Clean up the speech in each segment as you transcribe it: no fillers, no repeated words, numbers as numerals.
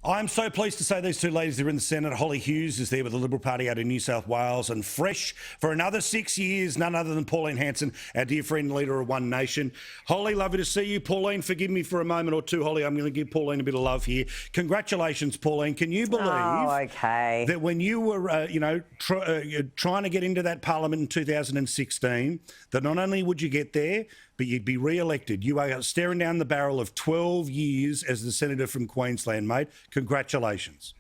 I'm so pleased to say these two ladies are in the Senate. Holly Hughes is there with the Liberal Party out in New South Wales, and fresh for another 6 years, none other than Pauline Hanson, our dear friend, leader of One Nation. Holly, lovely to see you. Pauline, forgive me for a moment or two. Holly, I'm going to give Pauline a bit of love here. Congratulations, Pauline. Can you believe that when you were, trying to get into that parliament in 2016, that not only would you get there, but you'd be re-elected. You are staring down the barrel of 12 years as the Senator from Queensland, mate. Congratulations.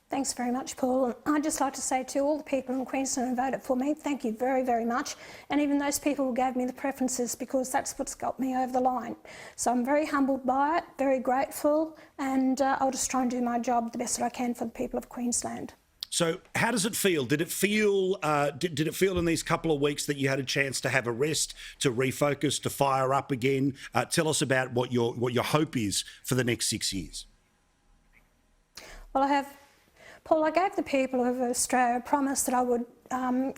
Thanks very much, Paul. I'd just like to say to all the people in Queensland who voted for me, thank you very, very much. And even those people who gave me the preferences, because that's what's got me over the line. So I'm very humbled by it, very grateful, and I'll just try and do my job the best that I can for the people of Queensland. So how does it feel? Did it feel did it feel in these couple of weeks that you had a chance to have a rest, to refocus, to fire up again? Tell us about what your hope is for the next 6 years. Well, Paul, I gave the people of Australia a promise that I would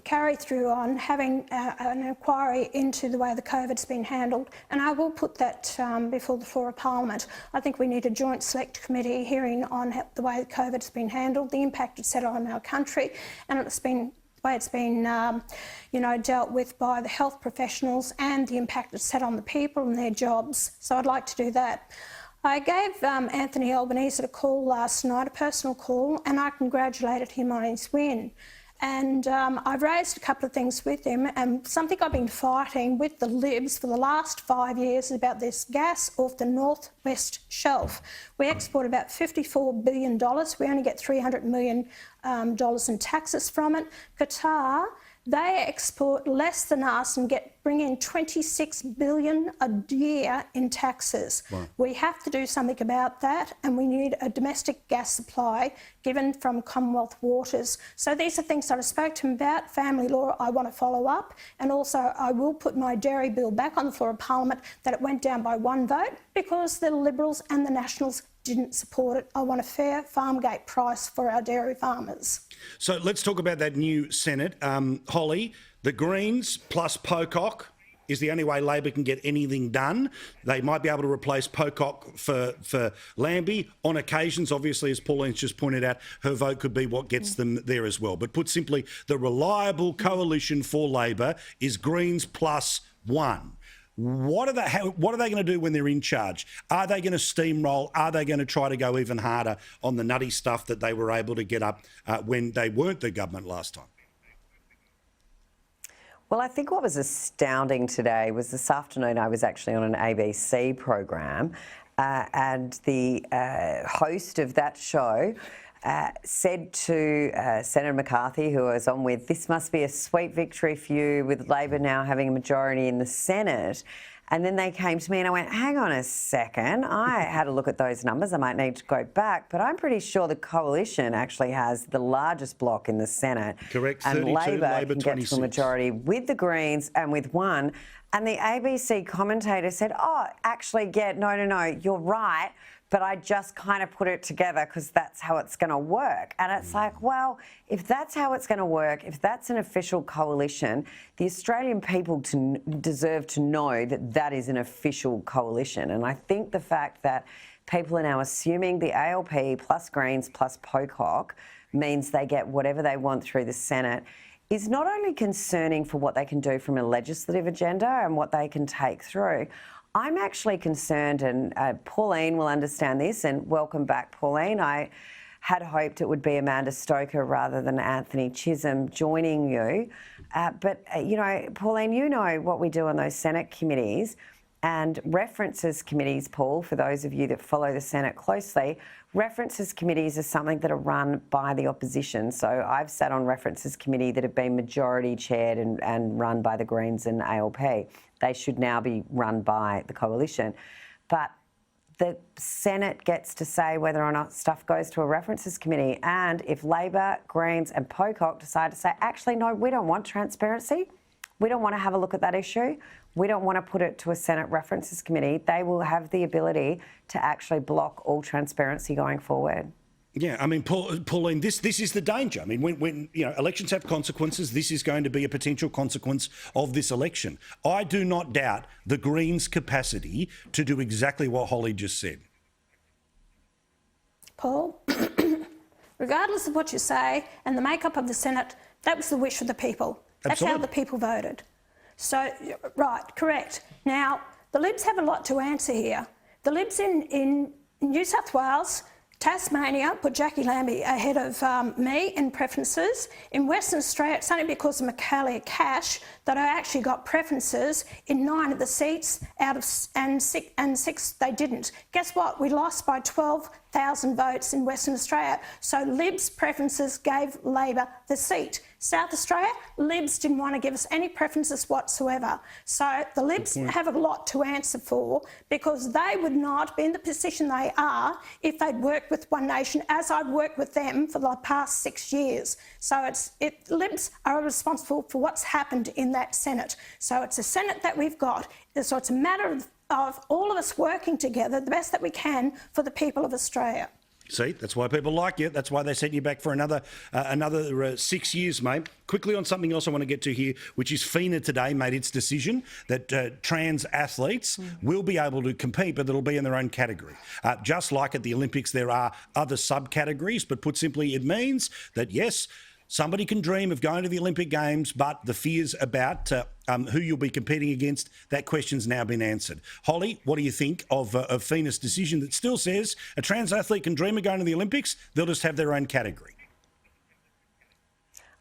carry through on having an inquiry into the way the COVID's been handled, and I will put that before the floor of Parliament. I think we need a joint select committee hearing on the way the COVID's been handled, the impact it's had on our country, and the way it's been, dealt with by the health professionals, and the impact it's had on the people and their jobs. So I'd like to do that. I gave Anthony Albanese a call last night, a personal call, and I congratulated him on his win. And I've raised a couple of things with him, and something I've been fighting with the Libs for the last 5 years is about this gas off the northwest shelf. We export about $54 billion. We only get $300 million in taxes from it. Qatar, they export less than us and bring in $26 billion a year in taxes. Wow. We have to do something about that, and we need a domestic gas supply given from Commonwealth waters. So these are things that I spoke to him about. Family law, I want to follow up, and also I will put my dairy bill back on the floor of Parliament, that it went down by one vote because the Liberals and the Nationals didn't support it. I want a fair farm gate price for our dairy farmers. So let's talk about that new Senate. Holly, the Greens plus Pocock is the only way Labor can get anything done. They might be able to replace Pocock for Lambie. On occasions, obviously, as Pauline's just pointed out, her vote could be what gets them there as well. But put simply, the reliable coalition for Labor is Greens plus one. What are they going to do when they're in charge? Are they going to steamroll? Are they going to try to go even harder on the nutty stuff that they were able to get up when they weren't the government last time? Well, I think what was astounding today was this afternoon I was actually on an ABC program and the host of that show said to Senator McCarthy, who I was on with, this must be a sweet victory for you with Labor now having a majority in the Senate. And then they came to me and I went, hang on a second, I had a look at those numbers, I might need to go back, but I'm pretty sure the coalition actually has the largest block in the Senate. Correct, and 32, Labor can 26. get to a majority with the Greens and with one. And the ABC commentator said, oh, actually, yeah, no, you're right, but I just kind of put it together because that's how it's going to work. And it's like, well, if that's how it's going to work, if that's an official coalition, the Australian people deserve to know that that is an official coalition. And I think the fact that people are now assuming the ALP plus Greens plus Pocock means they get whatever they want through the Senate is not only concerning for what they can do from a legislative agenda and what they can take through. I'm actually concerned, and Pauline will understand this, and welcome back, Pauline. I had hoped it would be Amanda Stoker rather than Anthony Chisholm joining you. But, Pauline, you know what we do on those Senate committees, and references committees, Paul, for those of you that follow the Senate closely, references committees are something that are run by the opposition. So I've sat on references committee that have been majority chaired and run by the Greens and ALP. They should now be run by the coalition. But the Senate gets to say whether or not stuff goes to a references committee. And if Labor, Greens and Pocock decide to say, actually, no, we don't want transparency, we don't want to have a look at that issue, we don't want to put it to a Senate references committee, they will have the ability to actually block all transparency going forward. Yeah, I mean, Pauline, this is the danger. I mean, when elections have consequences, this is going to be a potential consequence of this election. I do not doubt the Greens' capacity to do exactly what Holly just said. Paul, regardless of what you say and the makeup of the Senate, that was the wish of the people. That's Absolutely. how the people voted. So, right, correct. Now, the Libs have a lot to answer here. The Libs in New South Wales, Tasmania put Jackie Lambie ahead of me in preferences. In Western Australia, it's only because of Michaelia Cash that I actually got preferences in 9 of the seats out of and six they didn't. Guess what? We lost by 12,000 votes in Western Australia. So Libs preferences gave Labor the seat. South Australia, Libs didn't want to give us any preferences whatsoever. So the Libs have a lot to answer for, because they would not be in the position they are if they'd worked with One Nation as I've worked with them for the past 6 years. So Libs are responsible for what's happened in that Senate. So it's a Senate that we've got. So it's a matter of all of us working together the best that we can for the people of Australia. See, that's why people like you. That's why they sent you back for another 6 years, mate. Quickly on something else I want to get to here, which is FINA today made its decision that trans athletes will be able to compete, but it'll be in their own category. Just like at the Olympics, there are other subcategories, but put simply, it means that, yes, somebody can dream of going to the Olympic Games, but the fears about who you'll be competing against, that question's now been answered. Holly, what do you think of FINA's decision that still says a trans athlete can dream of going to the Olympics, they'll just have their own category?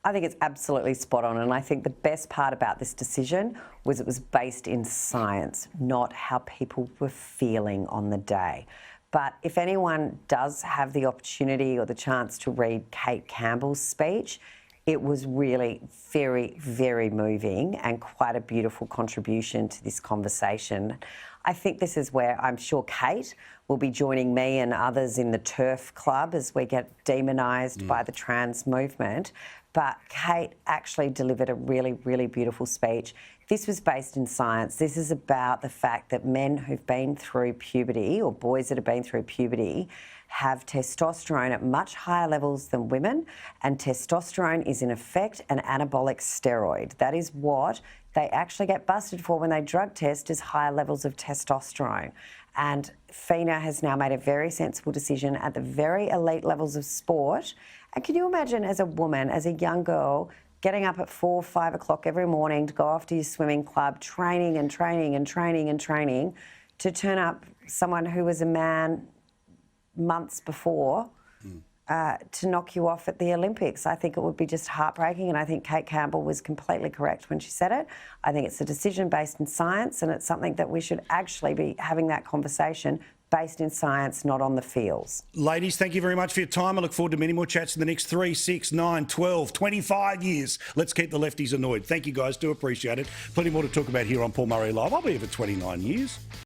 I think it's absolutely spot on, and I think the best part about this decision was it was based in science, not how people were feeling on the day. But if anyone does have the opportunity or the chance to read Kate Campbell's speech, it was really very, very moving and quite a beautiful contribution to this conversation. I think this is where I'm sure Kate will be joining me and others in the TERF club as we get demonised by the trans movement. But Kate actually delivered a really, really beautiful speech. This was based in science. This is about the fact that men who've been through puberty, or boys that have been through puberty, have testosterone at much higher levels than women, and testosterone is in effect an anabolic steroid. That is what they actually get busted for when they drug test, is higher levels of testosterone. And FINA has now made a very sensible decision at the very elite levels of sport. And can you imagine, as a woman, as a young girl, getting up at 4 or 5 o'clock every morning to go off to your swimming club, training and training and training and training, to turn up someone who was a man months before to knock you off at the Olympics? I think it would be just heartbreaking, and I think Kate Campbell was completely correct when she said it. I think it's a decision based in science, and it's something that we should actually be having that conversation based in science, not on the fields. Ladies, thank you very much for your time. I look forward to many more chats in the next 3, 6, 9, 12, 25 years. Let's keep the lefties annoyed. Thank you, guys. Do appreciate it. Plenty more to talk about here on Paul Murray Live. I'll be here for 29 years.